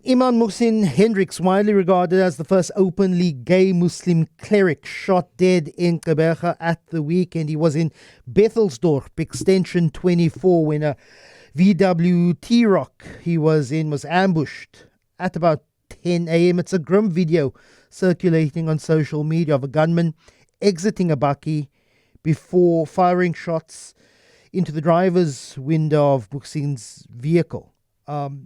Imam Muhsin Hendricks, widely regarded as the first openly gay Muslim cleric, shot dead in Gqeberha at the weekend. He was in Bethelsdorp, Extension 24, when a VW T-Roc he was in was ambushed at about 10 a.m. It's a grim video circulating on social media of a gunman exiting a bakkie before firing shots into the driver's window of Muhsin's vehicle.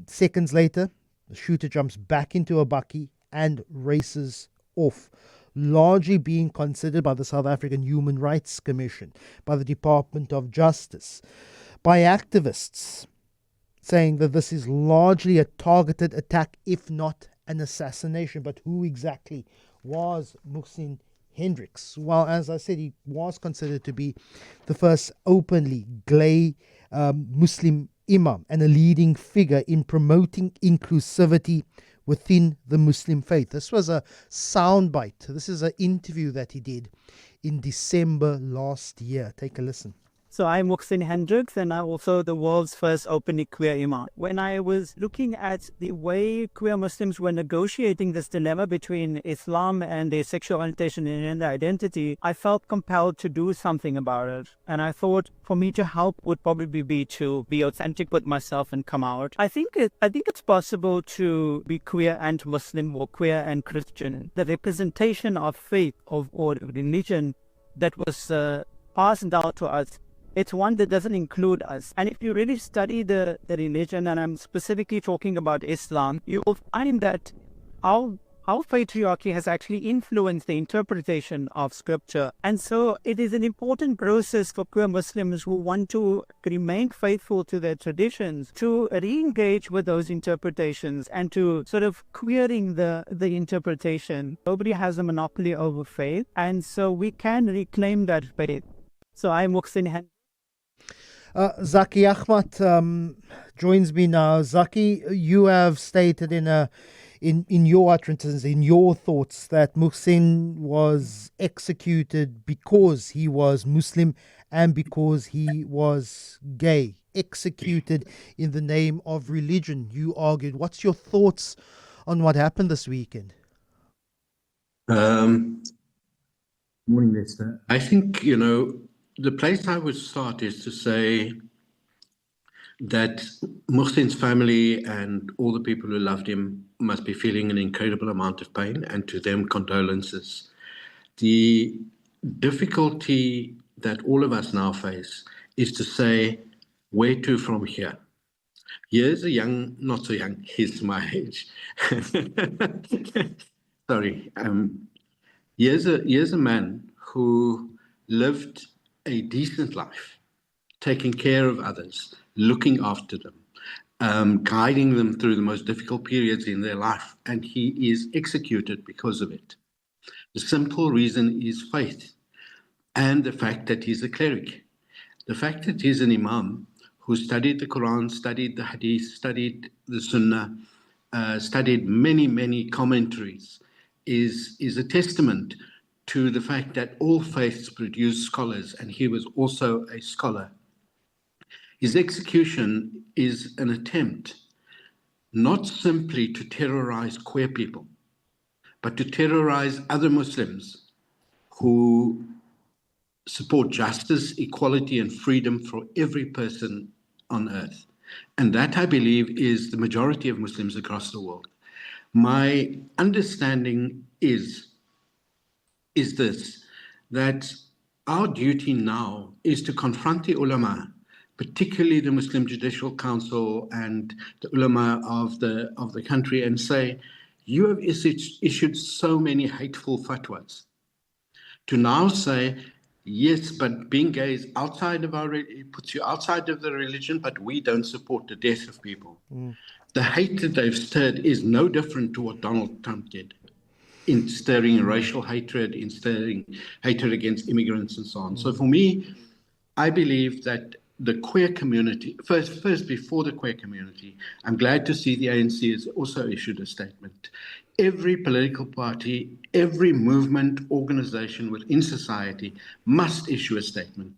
Seconds later, the shooter jumps back into a bakkie and races off, largely being considered by the South African Human Rights Commission, by the Department of Justice, by activists, saying that this is largely a targeted attack, if not an assassination. But who exactly was Muhsin Hendricks? Well, as I said, he was considered to be the first openly gay Muslim imam and a leading figure in promoting inclusivity within the Muslim faith. This was a soundbite. This is an interview that he did in December last year. Take a listen. So I'm Muhsin Hendricks, and I'm also the world's first openly queer imam. When I was looking at the way queer Muslims were negotiating this dilemma between Islam and their sexual orientation and gender identity, I felt compelled to do something about it. And I thought for me to help would probably be to be authentic with myself and come out. I think it's possible to be queer and Muslim or queer and Christian. The representation of faith or religion that was passed down to us, it's one that doesn't include us. And if you really study the religion, and I'm specifically talking about Islam, you will find that our patriarchy has actually influenced the interpretation of scripture. And so it is an important process for queer Muslims who want to remain faithful to their traditions to re-engage with those interpretations and to sort of queering the interpretation. Nobody has a monopoly over faith, and so we can reclaim that faith. So I'm Muhsin Hendricks. Zackie Achmat joins me now. Zackie, you have stated in your utterances, in your thoughts, that Muhsin was executed because he was Muslim and because he was gay. Executed in the name of religion, you argued. What's your thoughts on what happened this weekend? Morning, Lester. I think, the place I would start is to say that Muhsin's family and all the people who loved him must be feeling an incredible amount of pain, and to them, condolences. The difficulty that all of us now face is to say, where to from here? Here's a young, not so young, he's my age. Sorry. Here's a man who lived a decent life, taking care of others, looking after them, guiding them through the most difficult periods in their life, and he is executed because of it. The simple reason is faith and the fact that he's a cleric. The fact that he's an imam who studied the Quran, studied the Hadith, studied the Sunnah, studied many, many commentaries is a testament to the fact that all faiths produce scholars, and he was also a scholar. His execution is an attempt not simply to terrorize queer people, but to terrorize other Muslims who support justice, equality, and freedom for every person on earth. And that, I believe, is the majority of Muslims across the world. My understanding is this, that our duty now is to confront the ulama, particularly the Muslim Judicial Council and the ulama of the country, and say, you have issued so many hateful fatwas. To now say, yes, but being gay is outside of it puts you outside of the religion, but we don't support the death of people. The hate that they've stirred is no different to what Donald Trump did, in stirring racial hatred, in stirring hatred against immigrants and so on. So for me, I believe that the queer community, first before the queer community, I'm glad to see the ANC has also issued a statement. Every political party, every movement, organization within society must issue a statement.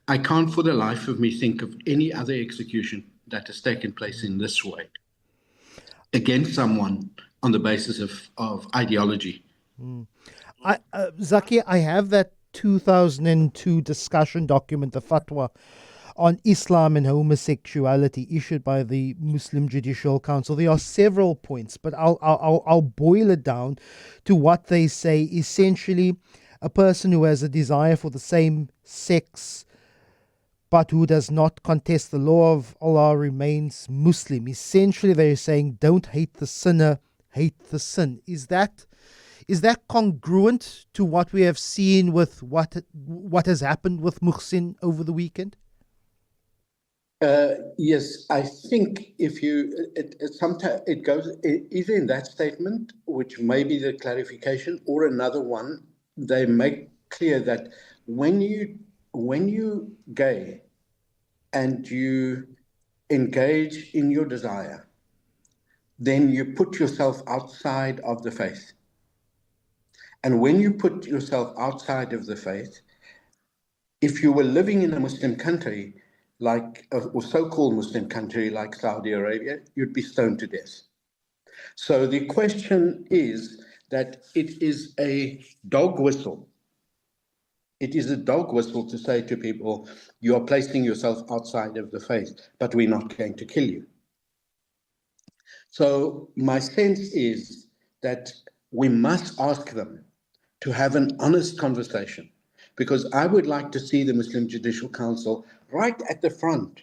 I can't for the life of me think of any other execution that has taken place in this way. against someone on the basis of ideology. Zackie, I have that 2002 discussion document, the fatwa on Islam and homosexuality, issued by the Muslim Judicial Council. There are several points, but I'll boil it down to what they say. Essentially, a person who has a desire for the same sex but who does not contest the law of Allah remains Muslim. Essentially, they're saying, don't hate the sinner, hate the sin. Is that congruent to what we have seen with what has happened with Muhsin over the weekend? Yes, I think if you, sometimes it goes either in that statement, which may be the clarification, or another one. They make clear that when you gay and you engage in your desire, then you put yourself outside of the faith. And when you put yourself outside of the faith, if you were living in a Muslim country, like or so-called Muslim country like Saudi Arabia, you'd be stoned to death. So the question is that it is a dog whistle. It is a dog whistle to say to people, you are placing yourself outside of the faith, but we're not going to kill you. So my sense is that we must ask them to have an honest conversation, because I would like to see the Muslim Judicial Council right at the front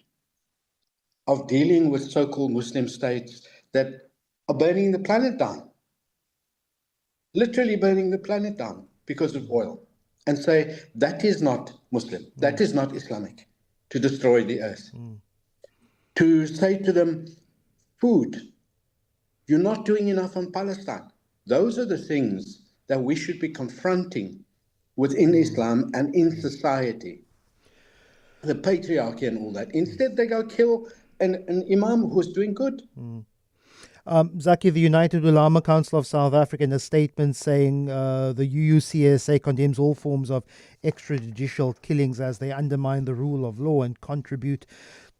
of dealing with so-called Muslim states that are burning the planet down, literally burning the planet down because of oil, and say that is not Muslim, that is not Islamic, to destroy the earth. To say to them, food, you're not doing enough on Palestine. Those are the things that we should be confronting within Islam and in society. The patriarchy and all that. Instead, they go kill an imam who's doing good. Zackie, the United Ulama Council of South Africa, in a statement saying the UUCSA condemns all forms of extrajudicial killings as they undermine the rule of law and contribute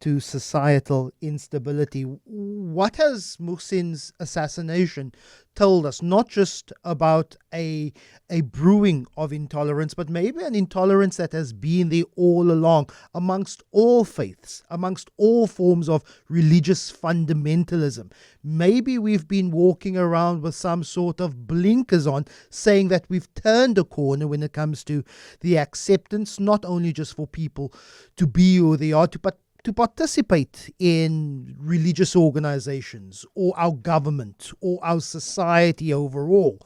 to societal instability. What has Muhsin's assassination told us, not just about a brewing of intolerance, but maybe an intolerance that has been there all along amongst all faiths, amongst all forms of religious fundamentalism? Maybe we've been walking around with some sort of blinkers on, saying that we've turned a corner when it comes to the acceptance, not only just for people to be who they are, but to participate in religious organizations or our government or our society overall,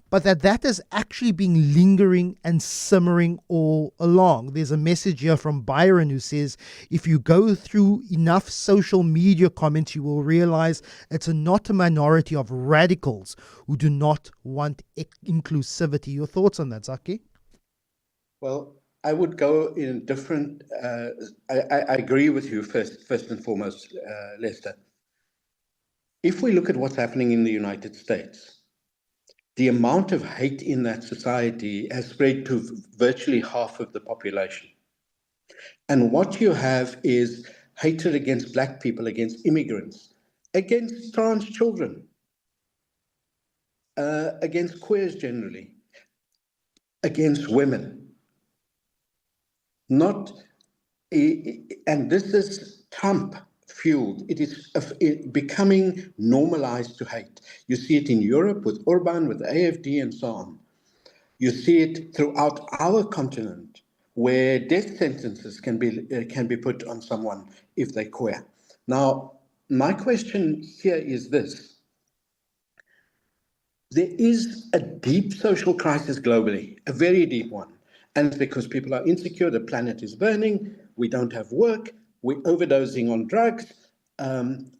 but that has actually been lingering and simmering all along. There's a message here from Byron who says, if you go through enough social media comments, you will realize it's not a minority of radicals who do not want inclusivity. Your thoughts on that, Zackie? Well, I would go in different. I agree with you first and foremost, Lester. If we look at what's happening in the United States, the amount of hate in that society has spread to virtually half of the population. And what you have is hatred against black people, against immigrants, against trans children, against queers generally, against women. Not, and this is Trump fueled. It is becoming normalized to hate. You see it in Europe with Orban, with the AFD, and so on. You see it throughout our continent, where death sentences can be put on someone if they're queer. Now, my question here is this. There is a deep social crisis globally, a very deep one. And it's because people are insecure, the planet is burning, we don't have work, we're overdosing on drugs,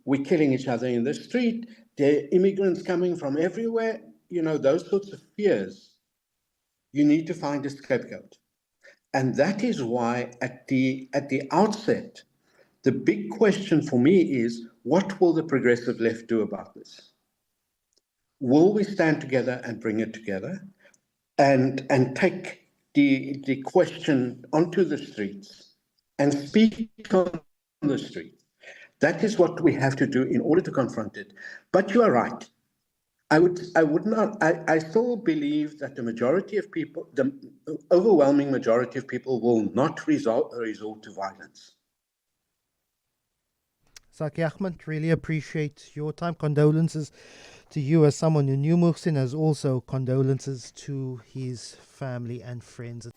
we're killing each other in the street, there are immigrants coming from everywhere, those sorts of fears. You need to find a scapegoat. And that is why at the outset, the big question for me is, what will the progressive left do about this? Will we stand together and bring it together and take the question onto the streets and speak on the street? That is what we have to do in order to confront it. But you are right. I still believe that the majority of people, the overwhelming majority of people, will not resort to violence. Zackie Achmat, really appreciate your time. Condolences to you as someone who knew Muhsin, as also condolences to his family and friends.